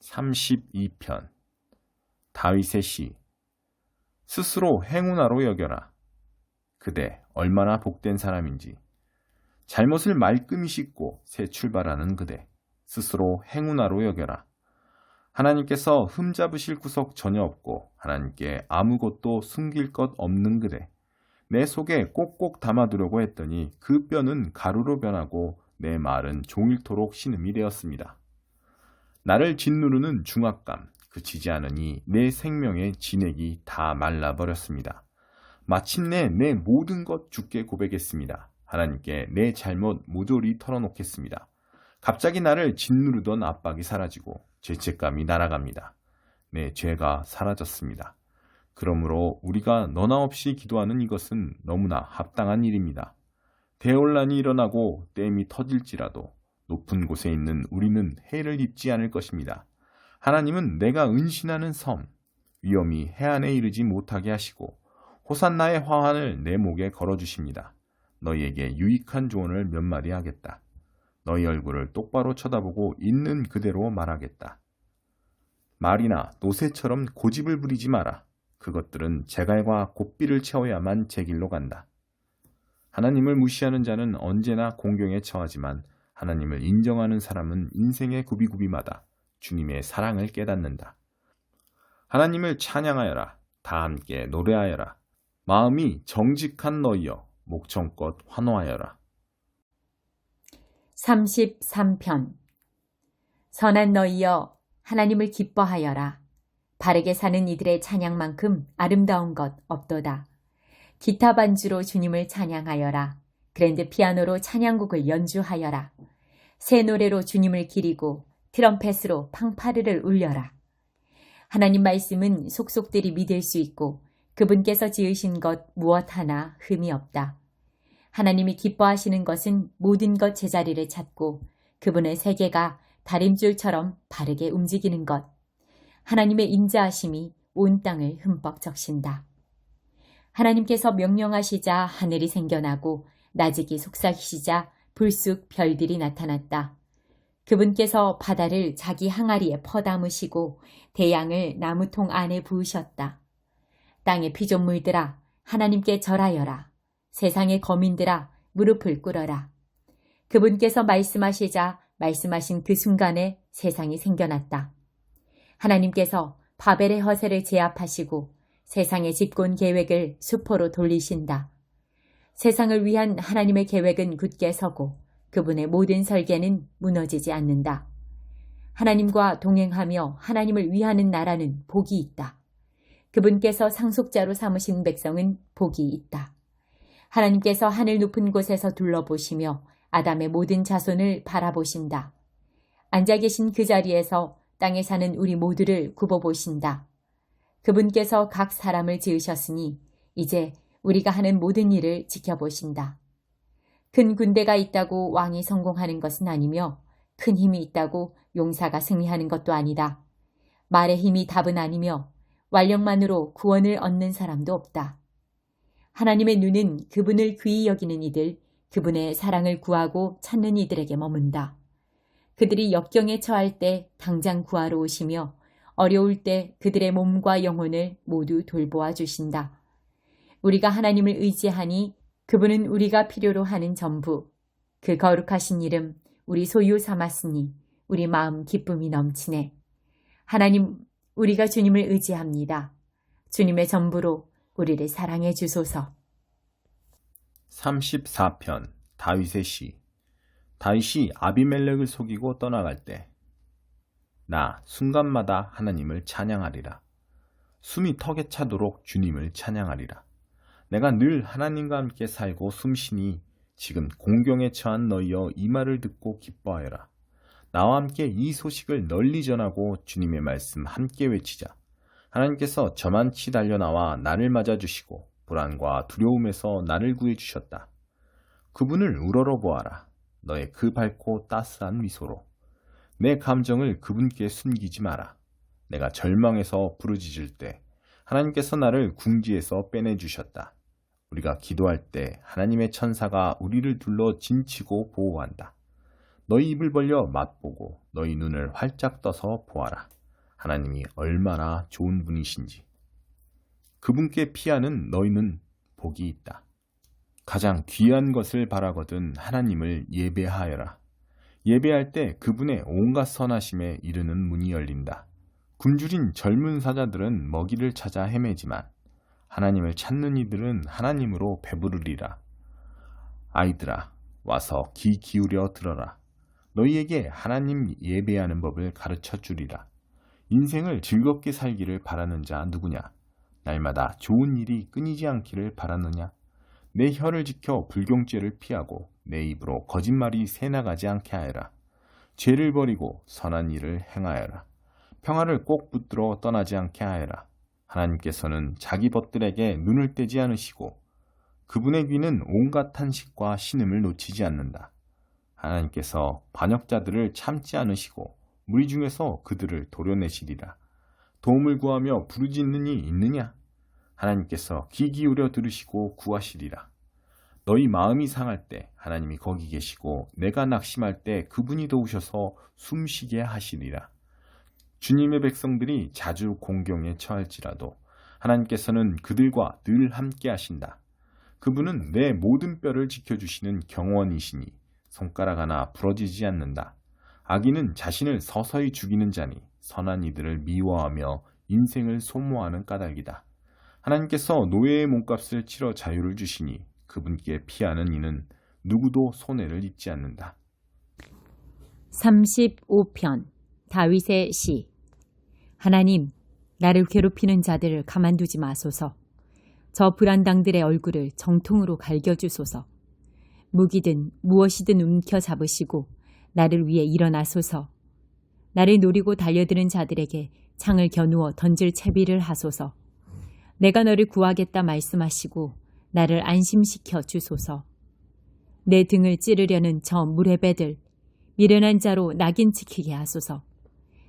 32편 다윗의 시. 스스로 행운아로 여겨라. 그대 얼마나 복된 사람인지. 잘못을 말끔히 씻고 새 출발하는 그대 스스로 행운아로 여겨라. 하나님께서 흠잡으실 구석 전혀 없고 하나님께 아무것도 숨길 것 없는 그대. 내 속에 꼭꼭 담아두려고 했더니 그 뼈는 가루로 변하고 내 말은 종일토록 신음이 되었습니다. 나를 짓누르는 중압감 그치지 않으니 내 생명의 진액이 다 말라버렸습니다. 마침내 내 모든 것 주께 고백했습니다. 하나님께 내 잘못 모조리 털어놓겠습니다. 갑자기 나를 짓누르던 압박이 사라지고 죄책감이 날아갑니다. 내 죄가 사라졌습니다. 그러므로 우리가 너나 없이 기도하는 이것은 너무나 합당한 일입니다. 대혼란이 일어나고 댐이 터질지라도 높은 곳에 있는 우리는 해를 입지 않을 것입니다. 하나님은 내가 은신하는 섬, 위험이 해안에 이르지 못하게 하시고 호산나의 화환을 내 목에 걸어주십니다. 너희에게 유익한 조언을 몇 마디 하겠다. 너희 얼굴을 똑바로 쳐다보고 있는 그대로 말하겠다. 말이나 노새처럼 고집을 부리지 마라. 그것들은 재갈과 고삐를 채워야만 제 길로 간다. 하나님을 무시하는 자는 언제나 공경에 처하지만 하나님을 인정하는 사람은 인생의 구비구비마다 주님의 사랑을 깨닫는다. 하나님을 찬양하여라. 다 함께 노래하여라. 마음이 정직한 너희여 목청껏 환호하여라. 33편 선한 너희여 하나님을 기뻐하여라. 바르게 사는 이들의 찬양만큼 아름다운 것 없도다. 기타 반주로 주님을 찬양하여라. 그랜드 피아노로 찬양곡을 연주하여라. 새 노래로 주님을 기리고 트럼펫으로 팡파르를 울려라. 하나님 말씀은 속속들이 믿을 수 있고 그분께서 지으신 것 무엇 하나 흠이 없다. 하나님이 기뻐하시는 것은 모든 것 제자리를 찾고 그분의 세계가 다림줄처럼 바르게 움직이는 것. 하나님의 인자하심이 온 땅을 흠뻑 적신다. 하나님께서 명령하시자 하늘이 생겨나고 나직이 속삭이시자 불쑥 별들이 나타났다. 그분께서 바다를 자기 항아리에 퍼담으시고 대양을 나무통 안에 부으셨다. 땅의 피조물들아 하나님께 절하여라. 세상의 거민들아 무릎을 꿇어라. 그분께서 말씀하시자 말씀하신 그 순간에 세상이 생겨났다. 하나님께서 바벨의 허세를 제압하시고 세상의 집권 계획을 수포로 돌리신다. 세상을 위한 하나님의 계획은 굳게 서고 그분의 모든 설계는 무너지지 않는다. 하나님과 동행하며 하나님을 위하는 나라는 복이 있다. 그분께서 상속자로 삼으신 백성은 복이 있다. 하나님께서 하늘 높은 곳에서 둘러보시며 아담의 모든 자손을 바라보신다. 앉아 계신 그 자리에서 땅에 사는 우리 모두를 굽어보신다. 그분께서 각 사람을 지으셨으니 이제 우리가 하는 모든 일을 지켜보신다. 큰 군대가 있다고 왕이 성공하는 것은 아니며 큰 힘이 있다고 용사가 승리하는 것도 아니다. 말의 힘이 답은 아니며 완력만으로 구원을 얻는 사람도 없다. 하나님의 눈은 그분을 귀히 여기는 이들, 그분의 사랑을 구하고 찾는 이들에게 머문다. 그들이 역경에 처할 때 당장 구하러 오시며 어려울 때 그들의 몸과 영혼을 모두 돌보아 주신다. 우리가 하나님을 의지하니 그분은 우리가 필요로 하는 전부, 그 거룩하신 이름 우리 소유 삼았으니 우리 마음 기쁨이 넘치네. 하나님, 우리가 주님을 의지합니다. 주님의 전부로 우리를 사랑해 주소서. 34편 다윗의 시. 다윗이 아비멜렉을 속이고 떠나갈 때 나 순간마다 하나님을 찬양하리라. 숨이 턱에 차도록 주님을 찬양하리라. 내가 늘 하나님과 함께 살고 숨쉬니 지금 공경에 처한 너희여 이 말을 듣고 기뻐하여라. 나와 함께 이 소식을 널리 전하고 주님의 말씀 함께 외치자. 하나님께서 저만치 달려나와 나를 맞아주시고 불안과 두려움에서 나를 구해주셨다. 그분을 우러러보아라. 너의 그 밝고 따스한 미소로. 내 감정을 그분께 숨기지 마라. 내가 절망해서 부르짖을 때 하나님께서 나를 궁지에서 빼내주셨다. 우리가 기도할 때 하나님의 천사가 우리를 둘러 진치고 보호한다. 너희 입을 벌려 맛보고 너희 눈을 활짝 떠서 보아라. 하나님이 얼마나 좋은 분이신지. 그분께 피하는 너희는 복이 있다. 가장 귀한 것을 바라거든 하나님을 예배하여라. 예배할 때 그분의 온갖 선하심에 이르는 문이 열린다. 굶주린 젊은 사자들은 먹이를 찾아 헤매지만 하나님을 찾는 이들은 하나님으로 배부르리라. 아이들아, 와서 귀 기울여 들어라. 너희에게 하나님 예배하는 법을 가르쳐 주리라. 인생을 즐겁게 살기를 바라는 자 누구냐? 날마다 좋은 일이 끊이지 않기를 바라느냐? 내 혀를 지켜 불경죄를 피하고 내 입으로 거짓말이 새나가지 않게 하여라. 죄를 버리고 선한 일을 행하여라. 평화를 꼭 붙들어 떠나지 않게 하여라. 하나님께서는 자기 벗들에게 눈을 떼지 않으시고 그분의 귀는 온갖 탄식과 신음을 놓치지 않는다. 하나님께서 반역자들을 참지 않으시고 무리 중에서 그들을 도려내시리라. 도움을 구하며 부르짖는 이 있느냐? 하나님께서 귀 기울여 들으시고 구하시리라. 너희 마음이 상할 때 하나님이 거기 계시고 내가 낙심할 때 그분이 도우셔서 숨쉬게 하시리라. 주님의 백성들이 자주 공경에 처할지라도 하나님께서는 그들과 늘 함께 하신다. 그분은 내 모든 뼈를 지켜주시는 경원이시니 손가락 하나 부러지지 않는다. 악인은 자신을 서서히 죽이는 자니 선한 이들을 미워하며 인생을 소모하는 까닭이다. 하나님께서 노예의 몸값을 치러 자유를 주시니 그분께 피하는 이는 누구도 손해를 입지 않는다. 35편 다윗의 시. 하나님, 나를 괴롭히는 자들을 가만두지 마소서. 저 불안당들의 얼굴을 정통으로 갈겨주소서. 무기든 무엇이든 움켜잡으시고 나를 위해 일어나소서. 나를 노리고 달려드는 자들에게 창을 겨누어 던질 채비를 하소서. 내가 너를 구하겠다 말씀하시고 나를 안심시켜 주소서. 내 등을 찌르려는 저 물의 배들, 미련한 자로 낙인 찍히게 하소서.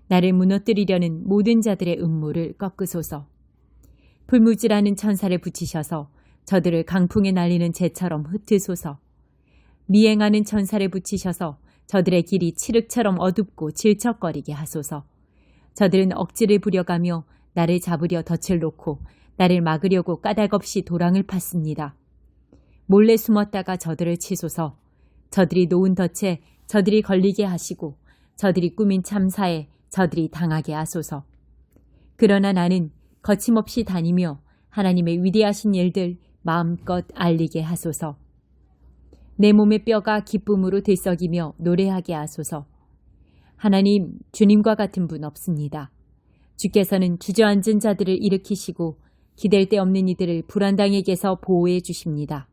나를 무너뜨리려는 모든 자들의 음모를 꺾으소서. 불무질하는 천사를 붙이셔서 저들을 강풍에 날리는 재처럼 흩으소서. 미행하는 천사를 붙이셔서 저들의 길이 칠흑처럼 어둡고 질척거리게 하소서. 저들은 억지를 부려가며 나를 잡으려 덫을 놓고 나를 막으려고 까닭없이 도랑을 팠습니다. 몰래 숨었다가 저들을 치소서. 저들이 놓은 덫에 저들이 걸리게 하시고 저들이 꾸민 참사에 저들이 당하게 하소서. 그러나 나는 거침없이 다니며 하나님의 위대하신 일들 마음껏 알리게 하소서. 내 몸의 뼈가 기쁨으로 들썩이며 노래하게 하소서. 하나님, 주님과 같은 분 없습니다. 주께서는 주저앉은 자들을 일으키시고 기댈 데 없는 이들을 불안당에게서 보호해 주십니다.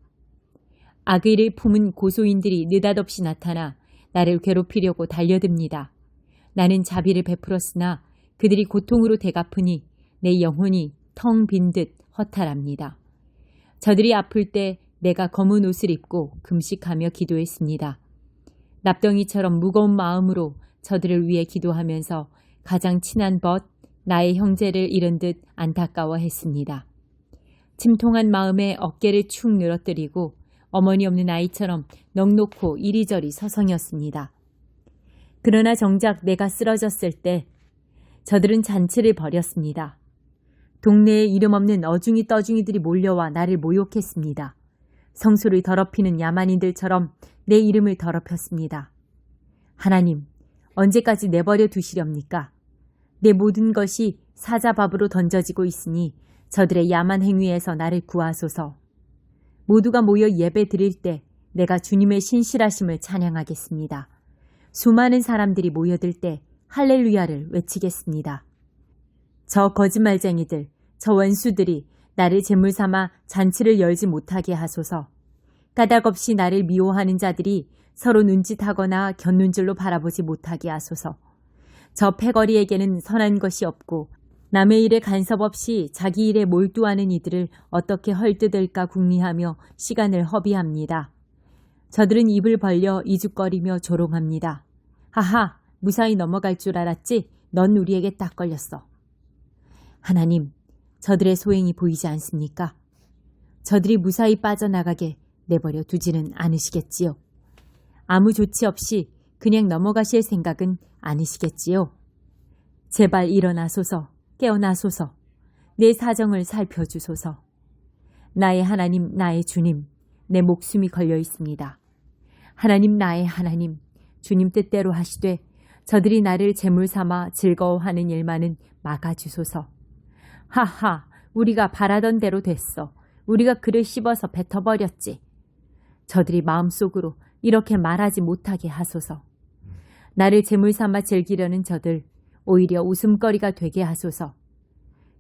악의를 품은 고소인들이 느닷없이 나타나 나를 괴롭히려고 달려듭니다. 나는 자비를 베풀었으나 그들이 고통으로 되갚으니 내 영혼이 텅 빈 듯 허탈합니다. 저들이 아플 때 내가 검은 옷을 입고 금식하며 기도했습니다. 납덩이처럼 무거운 마음으로 저들을 위해 기도하면서 가장 친한 벗, 나의 형제를 잃은 듯 안타까워했습니다. 침통한 마음에 어깨를 축 늘어뜨리고 어머니 없는 아이처럼 넋놓고 이리저리 서성였습니다. 그러나 정작 내가 쓰러졌을 때 저들은 잔치를 벌였습니다. 동네에 이름 없는 어중이 떠중이들이 몰려와 나를 모욕했습니다. 성소를 더럽히는 야만인들처럼 내 이름을 더럽혔습니다. 하나님, 언제까지 내버려 두시렵니까? 내 모든 것이 사자밥으로 던져지고 있으니 저들의 야만 행위에서 나를 구하소서. 모두가 모여 예배 드릴 때 내가 주님의 신실하심을 찬양하겠습니다. 수많은 사람들이 모여들 때 할렐루야를 외치겠습니다. 저 거짓말쟁이들, 저 원수들이 나를 제물 삼아 잔치를 열지 못하게 하소서. 까닭없이 나를 미워하는 자들이 서로 눈짓하거나 곁눈질로 바라보지 못하게 하소서. 저 패거리에게는 선한 것이 없고 남의 일에 간섭 없이 자기 일에 몰두하는 이들을 어떻게 헐뜯을까 궁리하며 시간을 허비합니다. 저들은 입을 벌려 이죽거리며 조롱합니다. 하하, 무사히 넘어갈 줄 알았지? 넌 우리에게 딱 걸렸어. 하나님, 저들의 소행이 보이지 않습니까? 저들이 무사히 빠져나가게 내버려 두지는 않으시겠지요. 아무 조치 없이 그냥 넘어가실 생각은 아니시겠지요? 제발 일어나소서, 깨어나소서, 내 사정을 살펴주소서. 나의 하나님, 나의 주님, 내 목숨이 걸려 있습니다. 하나님, 나의 하나님, 주님 뜻대로 하시되 저들이 나를 제물 삼아 즐거워하는 일만은 막아주소서. 하하, 우리가 바라던 대로 됐어. 우리가 그를 씹어서 뱉어버렸지. 저들이 마음속으로 이렇게 말하지 못하게 하소서. 나를 제물 삼아 즐기려는 저들, 오히려 웃음거리가 되게 하소서.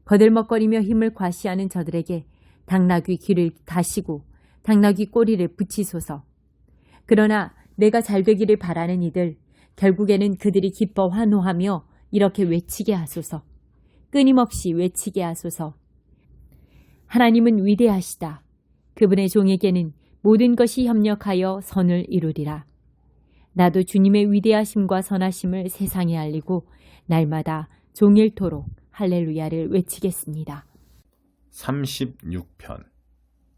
거들먹거리며 힘을 과시하는 저들에게 당나귀 귀를 다시고 당나귀 꼬리를 붙이소서. 그러나 내가 잘되기를 바라는 이들, 결국에는 그들이 기뻐 환호하며 이렇게 외치게 하소서. 끊임없이 외치게 하소서. 하나님은 위대하시다. 그분의 종에게는 모든 것이 협력하여 선을 이루리라. 나도 주님의 위대하심과 선하심을 세상에 알리고 날마다 종일토록 할렐루야를 외치겠습니다. 36편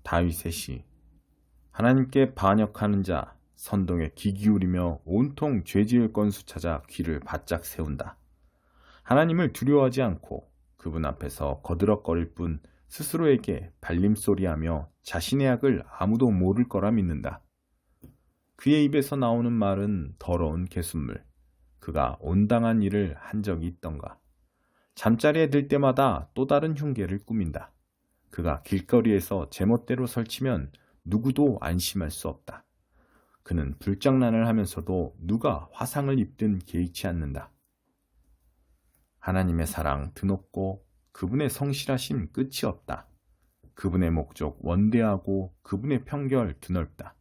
다윗의 시. 하나님께 반역하는 자 선동에 귀 기울이며 온통 죄지을 건수 찾아 귀를 바짝 세운다. 하나님을 두려워하지 않고 그분 앞에서 거드럭거릴 뿐 스스로에게 발림소리하며 자신의 악을 아무도 모를 거라 믿는다. 그의 입에서 나오는 말은 더러운 개순물. 그가 온당한 일을 한 적이 있던가. 잠자리에 들 때마다 또 다른 흉계를 꾸민다. 그가 길거리에서 제멋대로 설치면 누구도 안심할 수 없다. 그는 불장난을 하면서도 누가 화상을 입든 개의치 않는다. 하나님의 사랑 드높고 그분의 성실하심 끝이 없다. 그분의 목적 원대하고 그분의 편결 드넓다.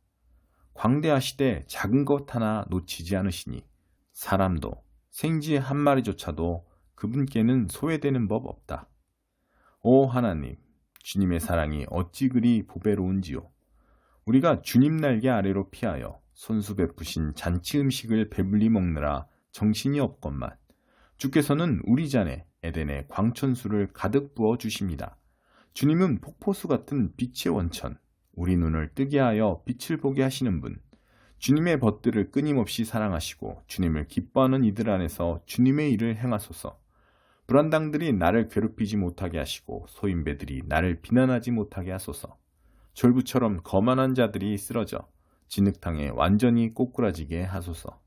광대하시되 작은 것 하나 놓치지 않으시니 사람도 생쥐 한 마리조차도 그분께는 소외되는 법 없다. 오 하나님, 주님의 사랑이 어찌 그리 보배로운지요. 우리가 주님 날개 아래로 피하여 손수 베푸신 잔치 음식을 배불리 먹느라 정신이 없건만 주께서는 우리 잔에 에덴의 광천수를 가득 부어 주십니다. 주님은 폭포수 같은 빛의 원천, 우리 눈을 뜨게 하여 빛을 보게 하시는 분, 주님의 벗들을 끊임없이 사랑하시고 주님을 기뻐하는 이들 안에서 주님의 일을 행하소서. 불안당들이 나를 괴롭히지 못하게 하시고 소인배들이 나를 비난하지 못하게 하소서. 졸부처럼 거만한 자들이 쓰러져 진흙탕에 완전히 꼬꾸라지게 하소서.